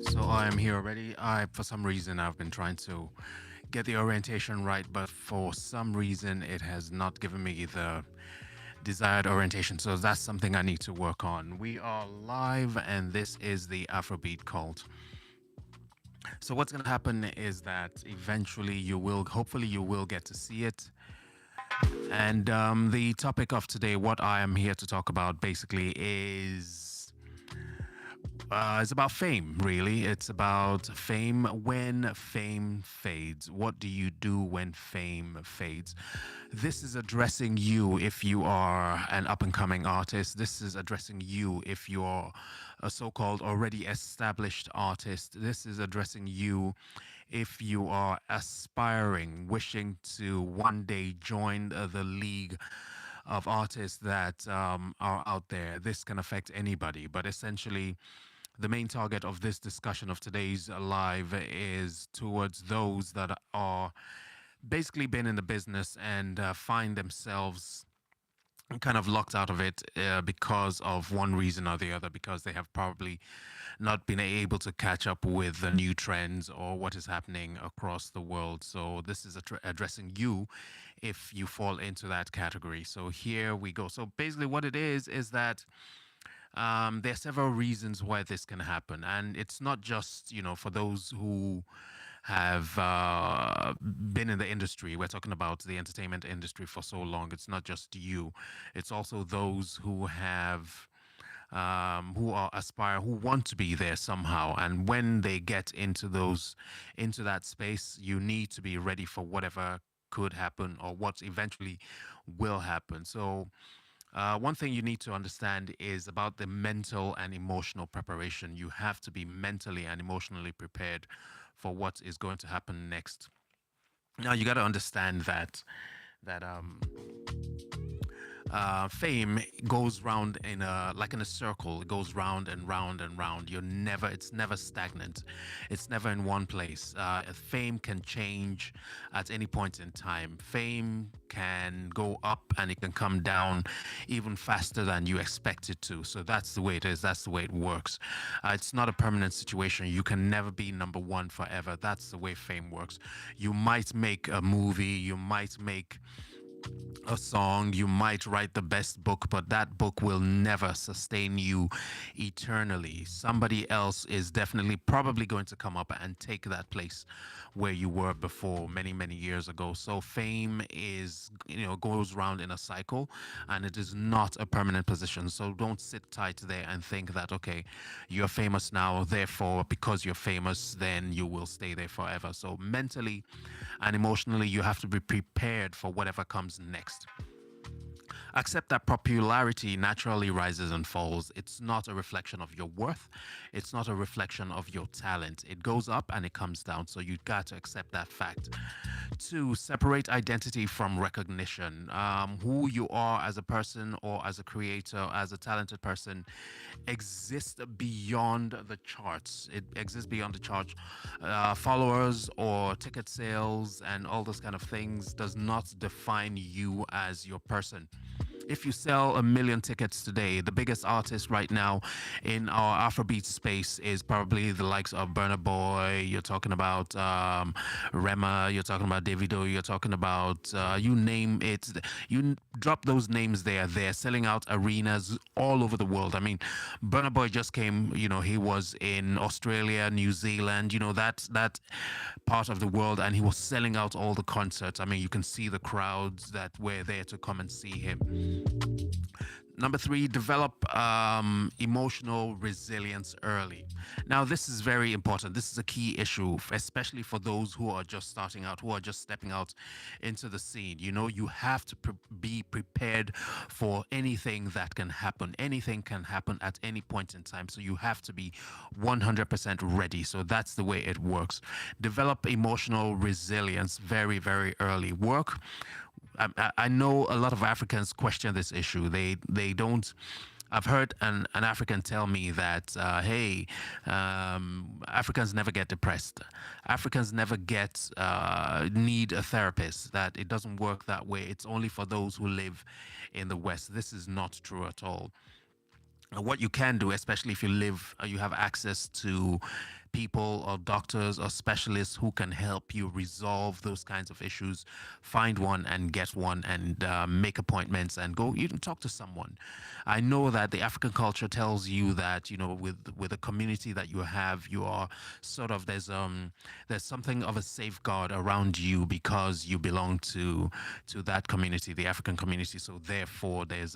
So I am here already. For some reason, I've been trying to get the orientation right, but for some reason, it has not given me the desired orientation. So that's something I need to work on. We are live, and this is the Afrobeat Cult. So what's going to happen is that eventually hopefully, you will get to see it. And the topic of today, what I am here to talk about, basically, is about fame, really. It's about fame when fame fades. What do you do when fame fades? This is addressing you if you are an up and coming artist. This is addressing you if you're a so called already established artist. This is addressing you if you are aspiring, wishing to one day join the league of artists that are out there. This can affect anybody, but essentially, the main target of this discussion of today's live is towards those that are basically been in the business and find themselves kind of locked out of it because of one reason or the other, because they have probably not been able to catch up with the new trends or what is happening across the world. So this is addressing you if you fall into that category. So here we go. So basically what it is that there are several reasons why this can happen, and it's not just for those who have been in the industry. We're talking about the entertainment industry for so long. It's not just you; it's also those who have. Who are aspire, who want to be there somehow, and when they get into that space, you need to be ready for whatever could happen or what eventually will happen. So one thing you need to understand is about the mental and emotional preparation. You have to be mentally and emotionally prepared for what is going to happen next. Now you got to understand that fame goes round in a like in a circle. It goes round and round and round. It's never stagnant. It's never in one place. Fame can change at any point in time. Fame can go up and it can come down even faster than you expect it to. So that's the way it is. That's the way it works. It's not a permanent situation. You can never be number one forever. That's the way fame works. You might make a movie. You might make a song, you might write the best book, but that book will never sustain you eternally. Somebody else is definitely probably going to come up and take that place where you were before many, many years ago. So fame goes round in a cycle, and it is not a permanent position. So don't sit tight there and think that, okay, you're famous now, therefore, because you're famous, then you will stay there forever. So mentally and emotionally, you have to be prepared for whatever comes next. Accept that popularity naturally rises and falls. It's not a reflection of your worth. It's not a reflection of your talent. It goes up and it comes down. So you got to accept that fact. Two, separate identity from recognition. Who you are as a person or as a creator, as a talented person, exists beyond the charts. It exists beyond the charts. Followers or ticket sales and all those kind of things does not define you as your person. If you sell 1 million tickets today, the biggest artist right now in our Afrobeat space is probably the likes of Burna Boy. You're talking about Rema. You're talking about Davido. You're talking about you name it. You drop those names there. They're selling out arenas all over the world. I mean, Burna Boy just came. He was in Australia, New Zealand. That part of the world, and he was selling out all the concerts. I mean, you can see the crowds that were there to come and see him. Number three, develop emotional resilience early. Now, this is very important. This is a key issue, especially for those who are just starting out, who are just stepping out into the scene. You have to be prepared for anything that can happen. Anything can happen at any point in time. So you have to be 100% ready. So that's the way it works. Develop emotional resilience very, very early. I know a lot of Africans question this issue. They don't. I've heard an African tell me that, hey, Africans never get depressed. Africans never need a therapist. That it doesn't work that way. It's only for those who live in the West. This is not true at all. What you can do, especially if you have access to people or doctors or specialists who can help you resolve those kinds of issues. Find one and get one, and make appointments and go. You can talk to someone. I know that the African culture tells you that, with the community that you have, you are sort of, there's something of a safeguard around you because you belong to that community, the African community. So therefore, there's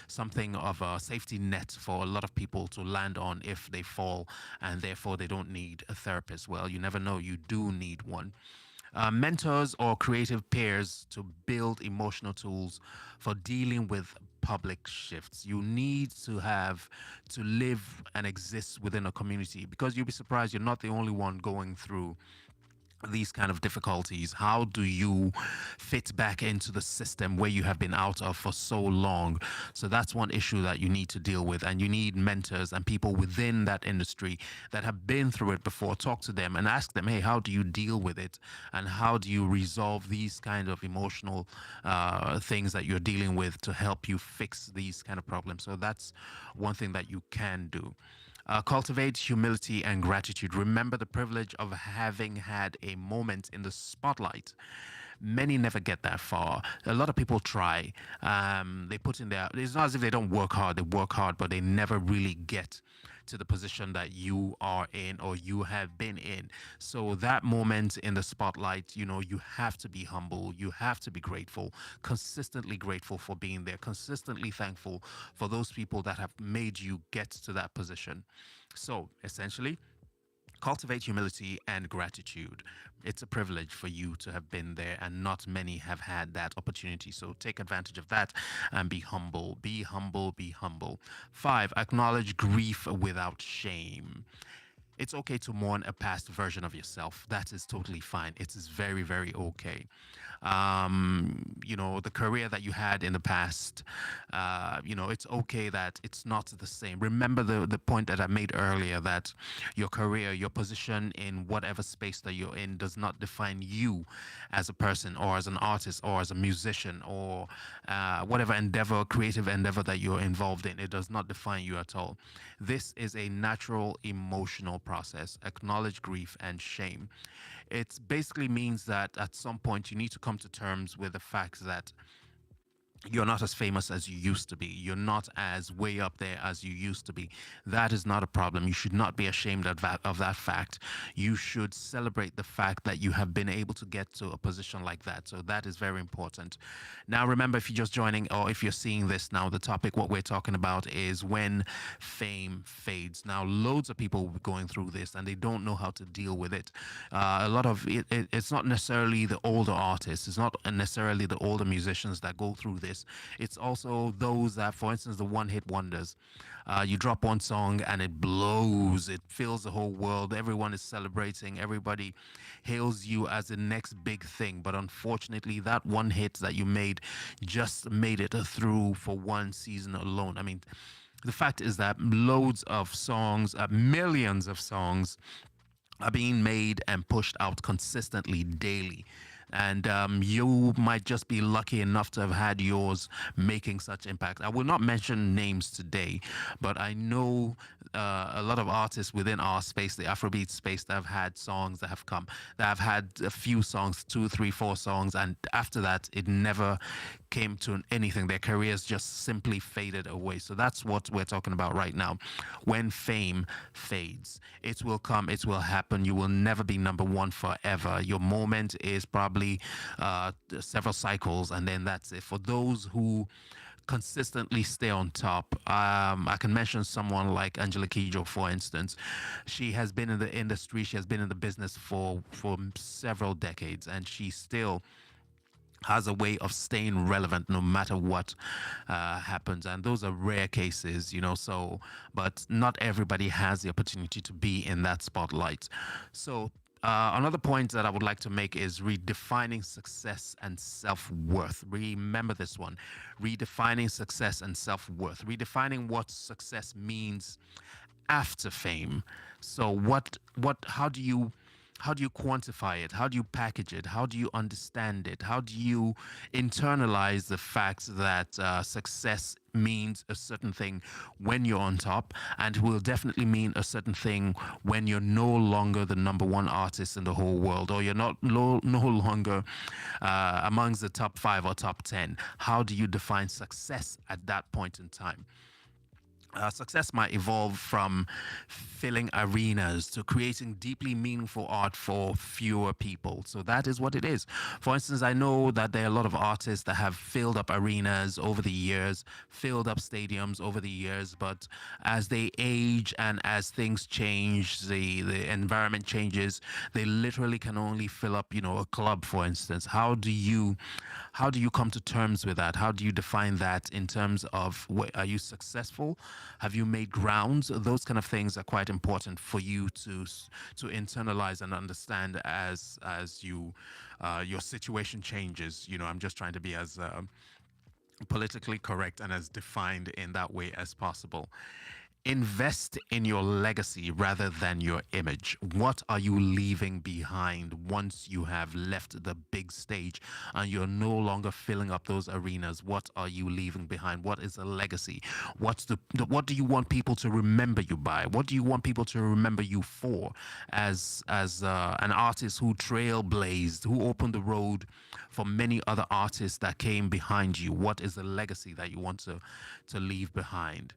something of a safety net for a lot of people to land on if they fall, and therefore they don't need a therapist. Well, you never know. You do need one. Mentors or creative peers to build emotional tools for dealing with public shifts. You need to live and exist within a community, because you'll be surprised you're not the only one going through these kind of difficulties. How do you fit back into the system where you have been out of for so long? So that's one issue that you need to deal with, and you need mentors and people within that industry that have been through it before. Talk to them and ask them, hey, how do you deal with it, and how do you resolve these kind of emotional things that you're dealing with, to help you fix these kind of problems. So that's one thing that you can do. Cultivate humility and gratitude. Remember the privilege of having had a moment in the spotlight. Many never get that far. A lot of people try. They put in their. It's not as if they don't work hard. They work hard, but they never really get to the position that you are in or you have been in. So that moment in the spotlight, you have to be humble. You have to be grateful, consistently grateful for being there, consistently thankful for those people that have made you get to that position. So essentially, cultivate humility and gratitude. It's a privilege for you to have been there, and not many have had that opportunity. So take advantage of that and be humble. Be humble. Be humble. Five, acknowledge grief without shame. It's okay to mourn a past version of yourself. That is totally fine. It is very, very okay. The career that you had in the past, it's okay that it's not the same. Remember the point that I made earlier, that your career, your position in whatever space that you're in does not define you as a person or as an artist or as a musician or whatever endeavor, creative endeavor that you're involved in. It does not define you at all. This is a natural emotional process. Acknowledge grief and shame. It basically means that at some point you need to come to terms with the fact that you're not as famous as you used to be. You're not as way up there as you used to be. That is not a problem. You should not be ashamed of that fact. You should celebrate the fact that you have been able to get to a position like that. So that is very important. Now, remember, if you're just joining or if you're seeing this now, the topic, what we're talking about is when fame fades. Now, loads of people going through this and they don't know how to deal with it. A lot of it's not necessarily the older artists. It's not necessarily the older musicians that go through this. It's also those that, for instance, the one-hit wonders. You drop one song and it blows. It fills the whole world. Everyone is celebrating. Everybody hails you as the next big thing. But unfortunately, that one hit that you made just made it through for one season alone. I mean, the fact is that loads of songs, millions of songs, are being made and pushed out consistently daily. And you might just be lucky enough to have had yours making such impact. I will not mention names today, but I know a lot of artists within our space, the Afrobeat space, that have had songs that have come, that have had a few songs, two, three, four songs, and after that, it never came to anything. Their careers just simply faded away. So that's what we're talking about right now. When fame fades, it will come, it will happen. You will never be number one forever. Your moment is probably several cycles, and then that's it. For those who consistently stay on top. I can mention someone like Angela Kidjo, for instance. She has been in the industry, she has been in the business for several decades, and she still has a way of staying relevant no matter what happens. And those are rare cases, so, but not everybody has the opportunity to be in that spotlight. So another point that I would like to make is redefining success and self-worth. Remember this one: redefining success and self-worth, redefining what success means after fame. So how do you quantify it? How do you package it? How do you understand it? How do you internalize the fact that success means a certain thing when you're on top, and it will definitely mean a certain thing when you're no longer the number one artist in the whole world, or you're no longer amongst the top five or top 10. How do you define success at that point in time? Success might evolve from filling arenas to creating deeply meaningful art for fewer people. So that is what it is. For instance, I know that there are a lot of artists that have filled up arenas over the years, filled up stadiums over the years, but as they age and as things change, the environment changes, they literally can only fill up, a club, for instance. How do you come to terms with that? How do you define that in terms of are you successful? Have you made grounds? Those kind of things are quite important for you to internalize and understand as your situation changes. I'm just trying to be as politically correct and as defined in that way as possible. Invest in your legacy rather than your image. What are you leaving behind once you have left the big stage and you're no longer filling up those arenas? What are you leaving behind? What is a legacy? What do you want people to remember you by? What do you want people to remember you for as an artist who trailblazed, who opened the road for many other artists that came behind you? What is the legacy that you want to leave behind?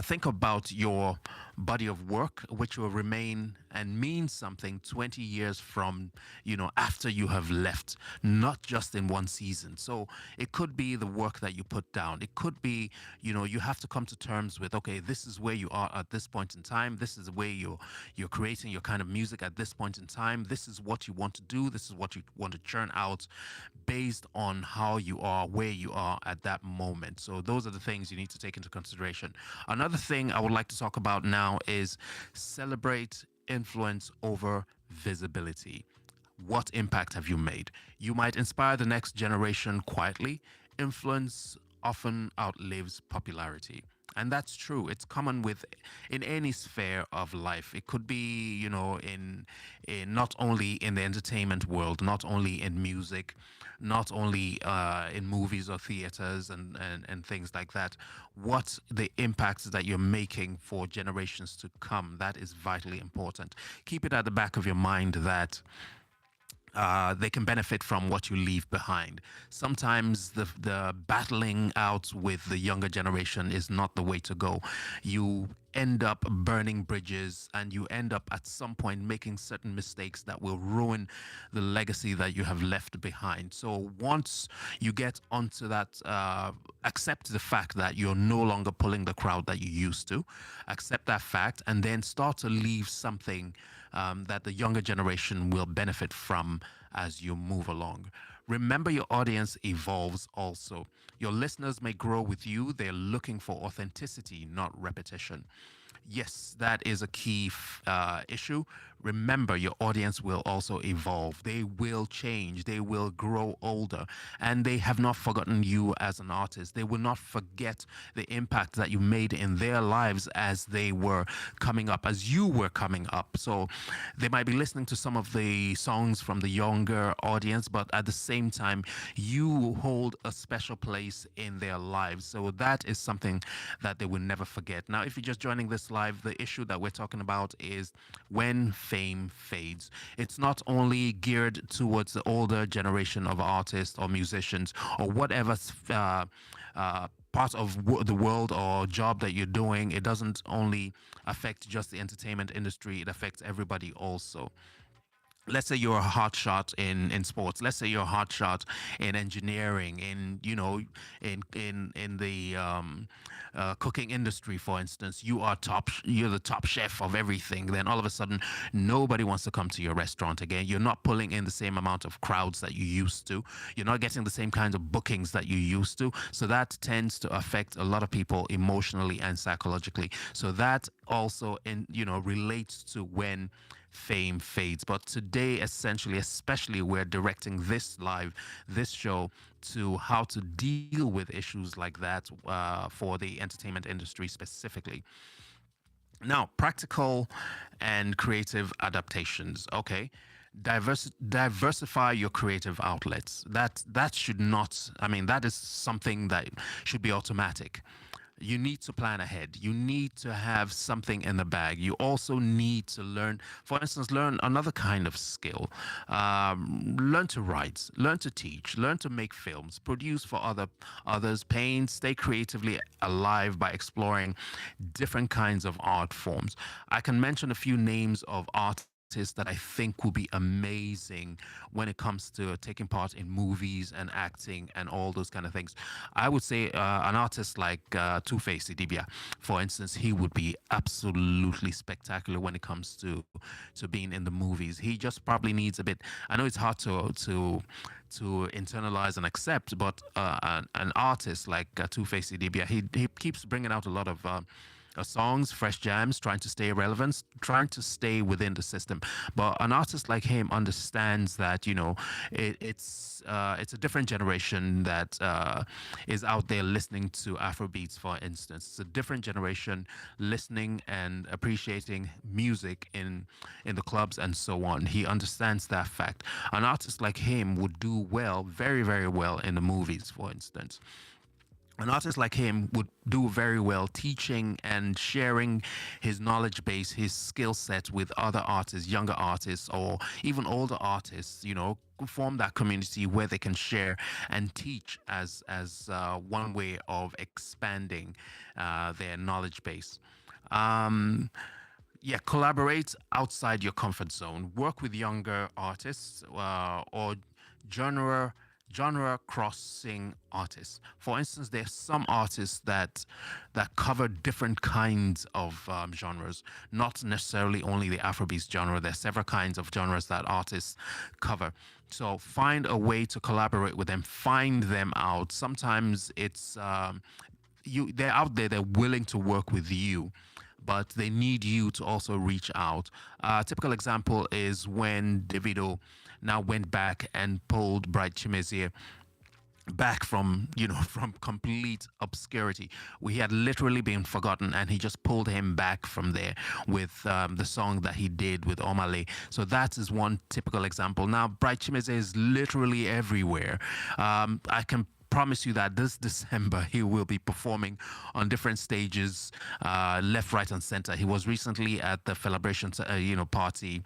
Think about your body of work, which will remain and mean something 20 years from, after you have left, not just in one season. So it could be the work that you put down. It could be, you have to come to terms with, okay, this is where you are at this point in time. This is where you're creating your kind of music at this point in time. This is what you want to do. This is what you want to churn out based on how you are, where you are at that moment. So those are the things you need to take into consideration. Another thing I would like to talk about now is celebrate influence over visibility. What impact have you made? You might inspire the next generation quietly. Influence often outlives popularity. And that's true. It's common with in any sphere of life. It could be, in not only in the entertainment world, not only in music, not only in movies or theaters and things like that. What the impacts that you're making for generations to come, that is vitally important. Keep it at the back of your mind that they can benefit from what you leave behind. Sometimes the battling out with the younger generation is not the way to go. You end up burning bridges and you end up at some point making certain mistakes that will ruin the legacy that you have left behind. So once you get onto that, accept the fact that you're no longer pulling the crowd that you used to, accept that fact, and then start to leave something that the younger generation will benefit from as you move along. Remember, your audience evolves also. Your listeners may grow with you. They're looking for authenticity, not repetition. Yes, that is a key issue. Remember, your audience will also evolve. They will change. They will grow older. And they have not forgotten you as an artist. They will not forget the impact that you made in their lives as they were coming up, as you were coming up. So they might be listening to some of the songs from the younger audience, but at the same time, you hold a special place in their lives. So that is something that they will never forget. Now, if you're just joining this live, the issue that we're talking about is when fame fades. It's not only geared towards the older generation of artists or musicians or whatever part of the world or job that you're doing. It doesn't only affect just the entertainment industry, it affects everybody also. Let's say you're a hot shot in sports. Let's say you're a hot shot in engineering, in the cooking industry, for instance. You're the top chef of everything. Then all of a sudden, nobody wants to come to your restaurant again. You're not pulling in the same amount of crowds that you used to. You're not getting the same kinds of bookings that you used to. So that tends to affect a lot of people emotionally and psychologically. So that also relates to when fame fades. But today, essentially, especially, we're directing this show, to how to deal with issues like that for the entertainment industry specifically. Now, practical and creative adaptations. Okay. Diversify your creative outlets. That should not. I mean, that is something that should be automatic. You need to plan ahead. You need to have something in the bag. You also need to learn, for instance, learn another kind of skill. Learn to write, learn to teach, learn to make films, produce for others, paint, stay creatively alive by exploring different kinds of art forms. I can mention a few names of artists that I think will be amazing when it comes to taking part in movies and acting and all those kind of things. I would say an artist like Two-Face Idibia, for instance, he would be absolutely spectacular when it comes to being in the movies. He just probably needs a bit. I know it's hard to internalize and accept, but an artist like Two-Face Idibia, he keeps bringing out a lot of songs, fresh jams, trying to stay relevant, trying to stay within the system. But an artist like him understands that it's a different generation that is out there listening to Afrobeats, for instance. It's a different generation listening and appreciating music in the clubs and so on. He understands that fact. An artist like him would do well, very very well in the movies, for instance. An artist like him would do very well teaching and sharing his knowledge base, his skill set with other artists, younger artists, or even older artists. Form that community where they can share and teach as one way of expanding their knowledge base. Um, yeah, collaborate outside your comfort zone. Work with younger artists or genre genre crossing artists. For instance, there's some artists that cover different kinds of genres, not necessarily only the Afrobeat genre. There's several kinds of genres that artists cover. So find a way to collaborate with them. Find them out. Sometimes it's they're out there. They're willing to work with you, but they need you to also reach out. A typical example is when Davido now went back and pulled Bright Chimezie back from from complete obscurity. We had literally been forgotten, and he just pulled him back from there with the song that he did with Omale. So that is one typical example. Now Bright Chimezie is literally everywhere. I can promise you that this December he will be performing on different stages, left, right, and center. He was recently at the celebration, party,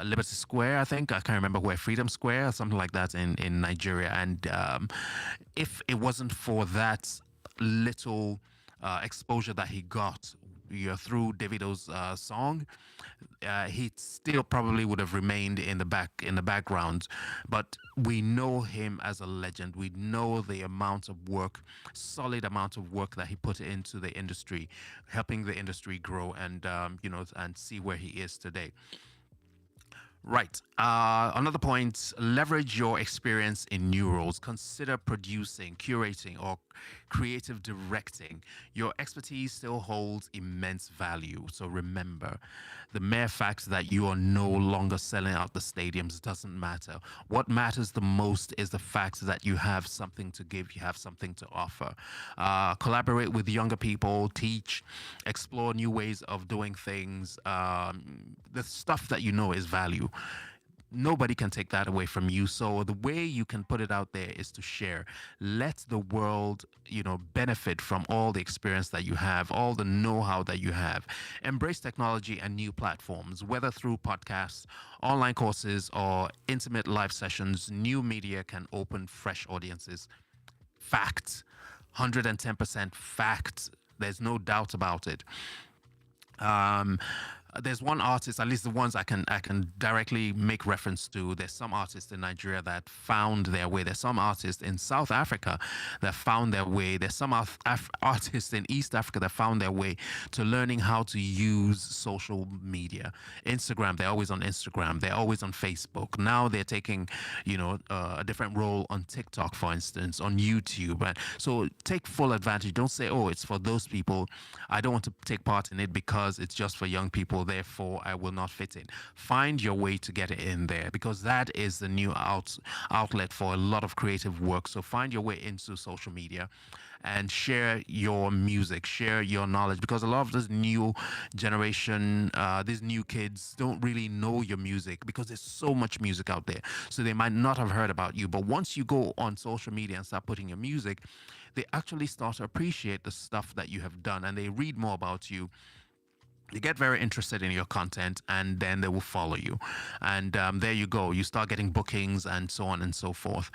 Liberty Square, I think. I can't remember where, Freedom Square, or something like that in Nigeria. And if it wasn't for that little exposure that he got through Davido's song, he still probably would have remained in the background. But we know him as a legend. We know the amount of work, solid amount of work that he put into the industry, helping the industry grow and and see where he is today. Right. Another point, leverage your experience in new roles. Consider producing, curating, or creative directing. Your expertise still holds immense value. So remember, the mere fact that you are no longer selling out the stadiums doesn't matter. What matters the most is the fact that you have something to give, you have something to offer. Collaborate with younger people, teach, explore new ways of doing things. The stuff that you know is value. Nobody can take that away from you. So the way you can put it out there is to share. Let the world, benefit from all the experience that you have, all the know-how that you have. Embrace technology and new platforms, whether through podcasts, online courses, or intimate live sessions. New media can open fresh audiences. Fact. 110% fact. There's no doubt about it. Um, there's one artist, at least the ones I can directly make reference to. There's some artists in Nigeria that found their way. There's some artists in South Africa that found their way. There's some artists in East Africa that found their way to learning how to use social media. Instagram, they're always on Instagram. They're always on Facebook. Now they're taking, a different role on TikTok, for instance, on YouTube. And so take full advantage. Don't say, oh, it's for those people. I don't want to take part in it because it's just for young people. therefore I will not fit in. Find your way to get in there, because that is the new outlet for a lot of creative work. So find your way into social media and share your music, share your knowledge, because a lot of this new generation, these new kids don't really know your music because there's so much music out there. So they might not have heard about you. But once you go on social media and start putting your music, they actually start to appreciate the stuff that you have done, and they read more about you. They get very interested in your content, and then they will follow you. And there you go. You start getting bookings and so on and so forth.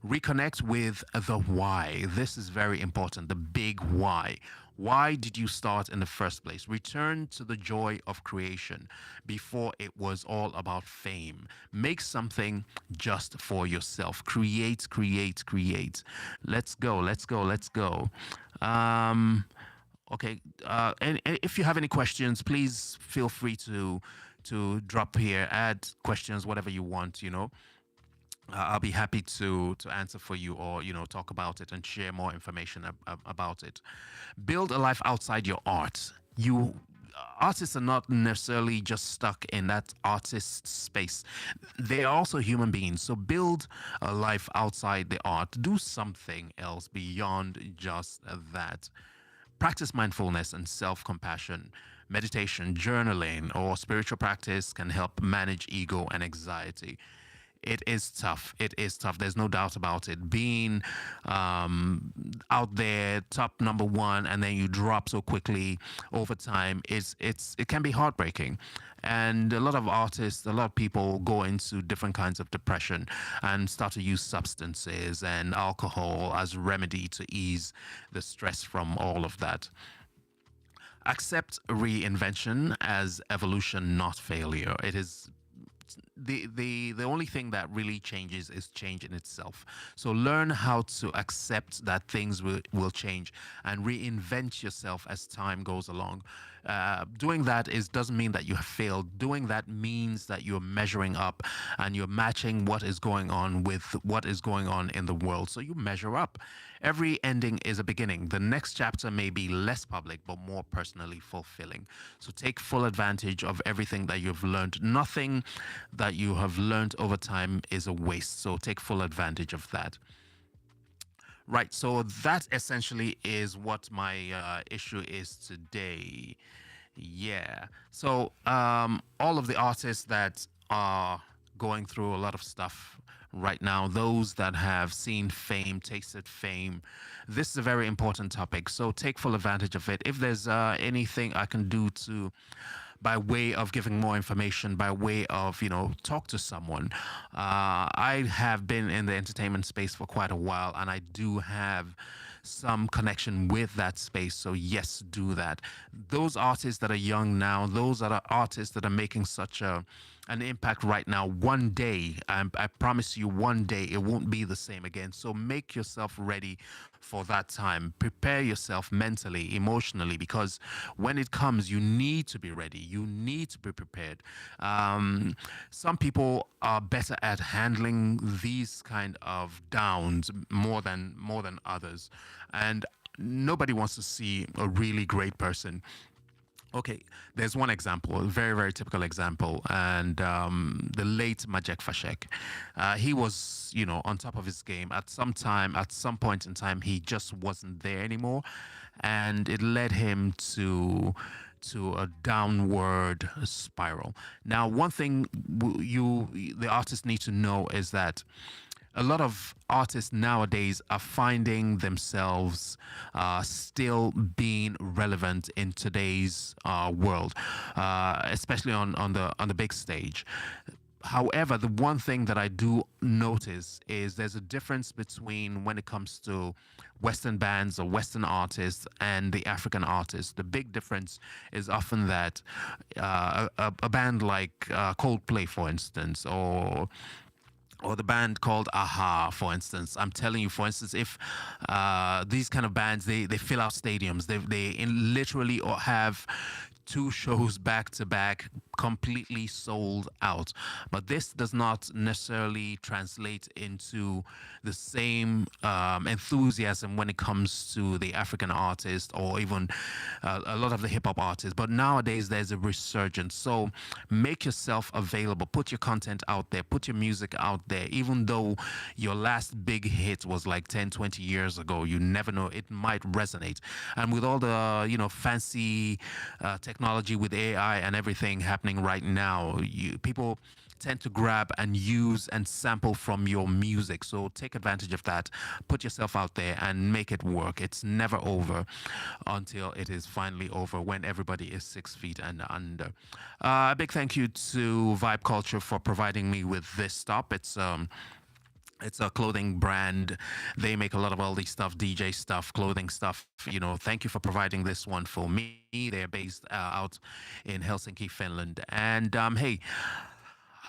Reconnect with the why. This is very important. The big why. Why did you start in the first place? Return to the joy of creation before it was all about fame. Make something just for yourself. Create, create, create. Let's go, let's go, let's go. Okay. And if you have any questions, please feel free to drop here, add questions, whatever you want. I'll be happy to answer for you, or talk about it and share more information about it. Build a life outside your art. You Artists are not necessarily just stuck in that artist space. They are also human beings. So build a life outside the art. Do something else beyond just that. Practice mindfulness and self compassion. Meditation, journaling, or spiritual practice can help manage ego and anxiety. It is tough. It is tough. There's no doubt about it. Being out there, top number one, and then you drop so quickly over time, it can be heartbreaking. And a lot of artists, a lot of people go into different kinds of depression and start to use substances and alcohol as remedy to ease the stress from all of that. Accept reinvention as evolution, not failure. It is the only thing that really changes is change in itself. So learn how to accept that things will change and reinvent yourself as time goes along. Doing that doesn't mean that you have failed. Doing that means that you're measuring up and you're matching what is going on with what is going on in the world. So you measure up. Every ending is a beginning. The next chapter may be less public but more personally fulfilling. So take full advantage of everything that you've learned. Nothing that you have learned over time is a waste. So take full advantage of that. Right. So that essentially is what my issue is today. Yeah. So all of the artists that are going through a lot of stuff right now, those that have seen fame, tasted fame, this is a very important topic. So take full advantage of it. If there's anything I can do to by way of giving more information, by way of, talk to someone. I have been in the entertainment space for quite a while, and I do have some connection with that space. So yes, do that. Those artists that are young now, those are artists that are making such an impact right now, one day, I promise you, one day it won't be the same again. So make yourself ready for that time. Prepare yourself mentally, emotionally, because when it comes, you need to be ready. You need to be prepared. Some people are better at handling these kind of downs more than others, and nobody wants to see a really great person. Okay, there's one example, a very, very typical example, and the late Majek Fashek. He was, on top of his game. At some point in time, he just wasn't there anymore, and it led him to a downward spiral. Now, one thing the artists need to know is that a lot of artists nowadays are finding themselves still being relevant in today's world, especially on the big stage. However, the one thing that I do notice is there's a difference between when it comes to Western bands or Western artists and the African artists. The big difference is often that a band like Coldplay, for instance, or the band called Aha, for instance. I'm telling you, for instance, if these kind of bands, they fill out stadiums. They literally have two shows back to back, completely sold out. But this does not necessarily translate into the same enthusiasm when it comes to the African artist or even a lot of the hip hop artists. But nowadays there's a resurgence. So make yourself available. Put your content out there. Put your music out there. Even though your last big hit was like 10, 20 years ago, you never know. It might resonate. And with all the, fancy technology with AI and everything happening right now, people tend to grab and use and sample from your music. So take advantage of that. Put yourself out there and make it work. It's never over until it is finally over when everybody is 6 feet and under. A big thank you to Vibe Culture for providing me with this stop. It's a clothing brand. They make a lot of all these stuff, DJ stuff, clothing stuff. Thank you for providing this one for me. They're based out in Helsinki, Finland. And hey,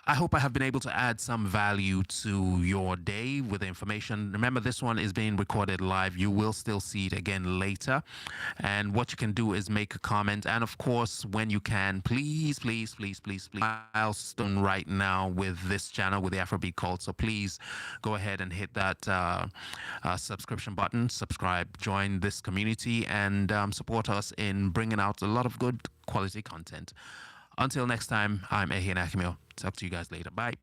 I hope I have been able to add some value to your day with the information. Remember, this one is being recorded live. You will still see it again later. And what you can do is make a comment. And of course, when you can, please, please, please, please, please, milestone right now with this channel, with the Afrobeat Cult. So please go ahead and hit that subscription button, subscribe, join this community, and support us in bringing out a lot of good quality content. Until next time, I'm Ehian Akimil. Talk to you guys later. Bye.